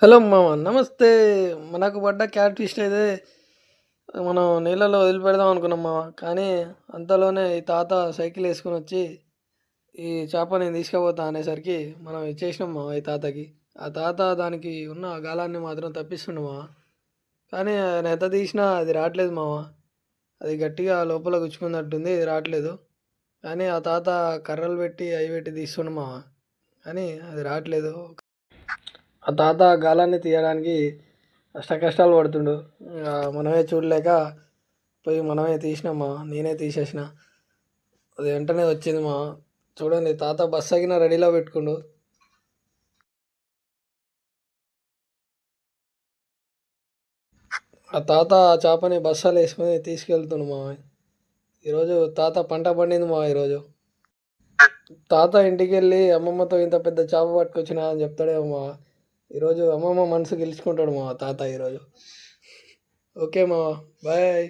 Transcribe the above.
Hello మామ నమస్తే. మనకు పడ్డ క్యాట్ ఫిష్ అయితే మనం నీళ్ళలో వదిలిపెడదాం అనుకున్నాం మామ. కానీ అంతలోనే ఈ తాత సైకిల్ వేసుకొని వచ్చి ఈ చేపని తీసుకుపోతా అనేసరికి మనం ఇచ్చేసినాం మామ ఈ తాతకి. ఆ తాత దానికి ఉన్న గాలాన్ని మాత్రం తప్పిస్తుండు మామ. కానీ ఆయన ఎంత తీసినా అది రావట్లేదు మామ. అది గట్టిగా లోపల గుచ్చుకున్నట్టుంది, ఇది రావట్లేదు. కానీ ఆ తాత కర్రలు పెట్టి అవి పెట్టి తీస్తుండు మామ. కానీ అది రావట్లేదు. ఆ తాత గాలాన్ని తీయడానికి కష్టాలు పడుతుండు. మనమే చూడలేక పోయి మనమే తీసినామా, నేనే తీసేసిన. అది వెంటనే వచ్చింది మా. చూడండి తాత బస్ ఆగిన రెడీలో పెట్టుకుండు. ఆ తాత ఆ చేపని బస్సాలు వేసుకొని తీసుకెళ్తుండు మా. ఈరోజు తాత పంట పండింది మా. ఈరోజు తాత ఇంటికి వెళ్ళి అమ్మమ్మతో ఇంత పెద్ద చేప పట్టుకొచ్చినా అని చెప్తాడేమో మా. ఈరోజు అమ్మమ్మ మనసు గెలుచుకుంటాడు మా తాత ఈరోజు. ఓకే మా, బాయ్.